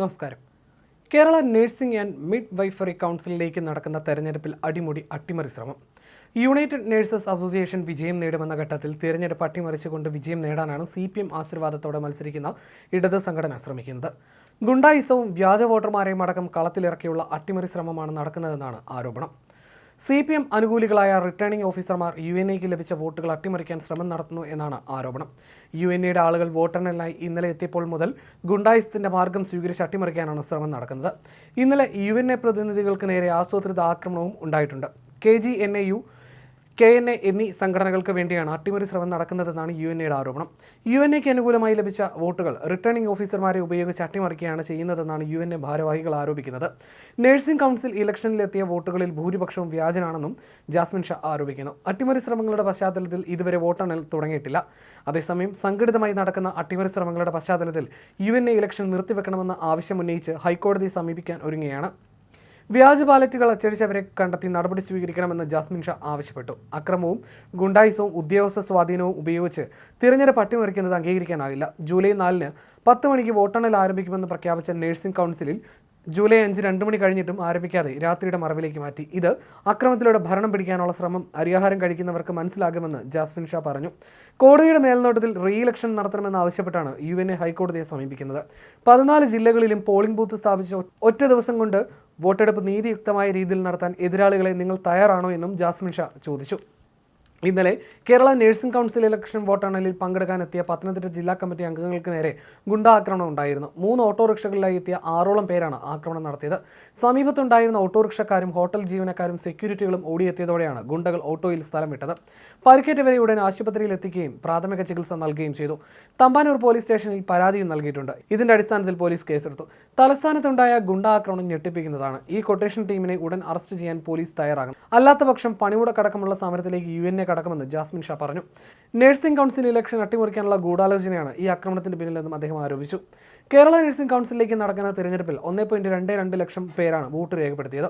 നമസ്കാരം. Kerala nursing and mid വൈഫറി കൗൺസിലിലേക്ക് നടക്കുന്ന തെരഞ്ഞെടുപ്പിൽ അട്ടിമറി ശ്രമം. യുണൈറ്റഡ് നഴ്സസ് അസോസിയേഷൻ വിജയം നേടുമെന്ന ഘട്ടത്തിൽ തിരഞ്ഞെടുപ്പ് അട്ടിമറിച്ചുകൊണ്ട് വിജയം നേടാനാണ് CPM ആശീർവാദത്തോടെ മത്സരിക്കുന്ന ഇടത് സംഘടന ശ്രമിക്കുന്നത്. ഗുണ്ടായിസവും വ്യാജ വോട്ടർമാരെയും അടക്കം കളത്തിലിറക്കിയുള്ള അട്ടിമറി ശ്രമമാണ് നടക്കുന്നതെന്നാണ് ആരോപണം. CPM അനുകൂലികളായ റിട്ടേണിംഗ് ഓഫീസർമാർ UNAക്ക് ലഭിച്ച വോട്ടുകൾ അട്ടിമറിക്കാൻ ശ്രമം നടത്തുന്നു എന്നാണ് ആരോപണം. UNAയുടെ ആളുകൾ വോട്ടെണ്ണലിനായി ഇന്നലെ എത്തിയപ്പോൾ മുതൽ ഗുണ്ടായിസത്തിന്റെ മാർഗം സ്വീകരിച്ച് അട്ടിമറിക്കാനാണ് ശ്രമം നടക്കുന്നത്. ഇന്നലെ UNA പ്രതിനിധികൾക്ക് നേരെ ആസൂത്രിത ആക്രമണവും ഉണ്ടായിട്ടുണ്ട്. KGNAU, KNA എന്നീ സംഘടനകൾക്ക് വേണ്ടിയാണ് അട്ടിമറി ശ്രമം നടക്കുന്നതെന്നാണ് UNAയുടെ ആരോപണം. UNAക്ക് അനുകൂലമായി ലഭിച്ച വോട്ടുകൾ റിട്ടേണിംഗ് ഓഫീസർമാരെ ഉപയോഗിച്ച് അട്ടിമറിക്കുകയാണ് ചെയ്യുന്നതെന്നാണ് UNA ഭാരവാഹികൾ ആരോപിക്കുന്നത്. നഴ്സിംഗ് കൗൺസിൽ ഇലക്ഷനിലെത്തിയ വോട്ടുകളിൽ ഭൂരിപക്ഷവും വ്യാജനാണെന്നും ജാസ്മിൻ ഷാ ആരോപിക്കുന്നു. അട്ടിമറി ശ്രമങ്ങളുടെ പശ്ചാത്തലത്തിൽ ഇതുവരെ വോട്ടെണ്ണൽ തുടങ്ങിയിട്ടില്ല. അതേസമയം സംഘടിതമായി നടക്കുന്ന അട്ടിമറി ശ്രമങ്ങളുടെ പശ്ചാത്തലത്തിൽ UNA ഇലക്ഷൻ നിർത്തിവെക്കണമെന്ന ആവശ്യമുന്നയിച്ച് ഹൈക്കോടതിയെ സമീപിക്കാൻ ഒരുങ്ങുകയാണ്. വ്യാജ ബാലറ്റുകൾ അച്ചടിച്ചവരെ കണ്ടെത്തി നടപടി സ്വീകരിക്കണമെന്ന് ജാസ്മിൻ ഷാ ആവശ്യപ്പെട്ടു. അക്രമവും ഗുണ്ടായിസവും ഉദ്യോഗസ്ഥ സ്വാധീനവും ഉപയോഗിച്ച് തിരഞ്ഞെടുപ്പ് അട്ടിമറിക്കുന്നത് അംഗീകരിക്കാനാകില്ല. ജൂലൈ 4-ന് 10 മണിക്ക് വോട്ടെണ്ണൽ ആരംഭിക്കുമെന്ന് പ്രഖ്യാപിച്ച നഴ്സിംഗ് കൗൺസിലിൽ ജൂലൈ 5 2 മണി കഴിഞ്ഞിട്ടും ആരംഭിക്കാതെ രാത്രിയുടെ മറവിലേക്ക് മാറ്റി. ഇത് അക്രമത്തിലൂടെ ഭരണം പിടിക്കാനുള്ള ശ്രമം അരിയാഹാരം കഴിക്കുന്നവർക്ക് മനസ്സിലാകുമെന്ന് ജാസ്മിൻ ഷാ പറഞ്ഞു. കോടതിയുടെ മേൽനോട്ടത്തിൽ റീഇലക്ഷൻ നടത്തണമെന്ന് ആവശ്യപ്പെട്ടാണ് UNA ഹൈക്കോടതിയെ സമീപിക്കുന്നത്. 14 ജില്ലകളിലും പോളിംഗ് ബൂത്ത് സ്ഥാപിച്ച് ഒറ്റ ദിവസം കൊണ്ട് വോട്ടെടുപ്പ് നീതിയുക്തമായ രീതിയിൽ നടത്താൻ എതിരാളികളെ നിങ്ങൾ തയ്യാറാണോ എന്നും ജാസ്മിൻ ഷാ ചോദിച്ചു. ഇന്നലെ കേരള നഴ്സിംഗ് കൗൺസിൽ ഇലക്ഷൻ വോട്ടെണ്ണലിൽ പങ്കെടുക്കാനെത്തിയ പത്തനംതിട്ട ജില്ലാ കമ്മിറ്റി അംഗങ്ങൾക്ക് നേരെ ഗുണ്ടാക്രമണം ഉണ്ടായിരുന്നു. 3 ഓട്ടോറിക്ഷകളിലായി എത്തിയ 6ഓളം പേരാണ് ആക്രമണം നടത്തിയത്. സമീപത്തുണ്ടായിരുന്ന ഓട്ടോറിക്ഷക്കാരും ഹോട്ടൽ ജീവനക്കാരും സെക്യൂരിറ്റികളും ഓടിയെത്തിയതോടെയാണ് ഗുണ്ടകൾ ഓട്ടോയിൽ സ്ഥലം വിട്ടത്. പരിക്കേറ്റവരെ ഉടൻ ആശുപത്രിയിൽ എത്തിക്കുകയും പ്രാഥമിക ചികിത്സ നൽകുകയും ചെയ്തു. തമ്പാനൂർ പോലീസ് സ്റ്റേഷനിൽ പരാതിയും നൽകിയിട്ടുണ്ട്. ഇതിന്റെ അടിസ്ഥാനത്തിൽ പോലീസ് കേസെടുത്തു. തലസ്ഥാനത്തുണ്ടായ ഗുണ്ടാക്രമണം ഞെട്ടിപ്പിക്കുന്നതാണ്. ഈ കൊട്ടേഷൻ ടീമിനെ ഉടൻ അറസ്റ്റ് ചെയ്യാൻ പോലീസ് തയ്യാറാകണം. അല്ലാത്തപക്ഷം പണിമുടക്കടക്കമുള്ള സമരത്തിലേക്ക് UNA കടക്കുമെന്ന് ജാസ്മിൻ ഷാ പറഞ്ഞു. നഴ്സിംഗ് കൗൺസിൽ ഇലക്ഷൻ അട്ടിമറിക്കാനുള്ള ഗൂഢാലോചനയാണ് ഈ ആക്രമണത്തിന് പിന്നിലെന്നും അദ്ദേഹം ആരോപിച്ചു. കേരള നഴ്സിംഗ് കൗൺസിലിലേക്ക് നടക്കുന്ന തിരഞ്ഞെടുപ്പിൽ 1.22 ലക്ഷം പേരാണ് വോട്ട് രേഖപ്പെടുത്തിയത്.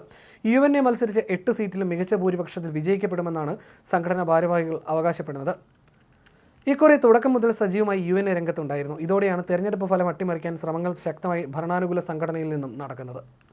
UNA മത്സരിച്ച 8 സീറ്റിലും മികച്ച ഭൂരിപക്ഷത്തിൽ വിജയിക്കപ്പെടുമെന്നാണ് സംഘടനാ ഭാരവാഹികൾ അവകാശപ്പെടുന്നത്. ഇക്കുറി തുടക്കം മുതൽ സജീവമായി UNA രംഗത്തുണ്ടായിരുന്നു. ഇതോടെയാണ് തെരഞ്ഞെടുപ്പ് ഫലം അട്ടിമറിക്കാൻ ശ്രമങ്ങൾ ശക്തമായി ഭരണാനുകൂല സംഘടനയിൽ നിന്നും നടക്കുന്നത്.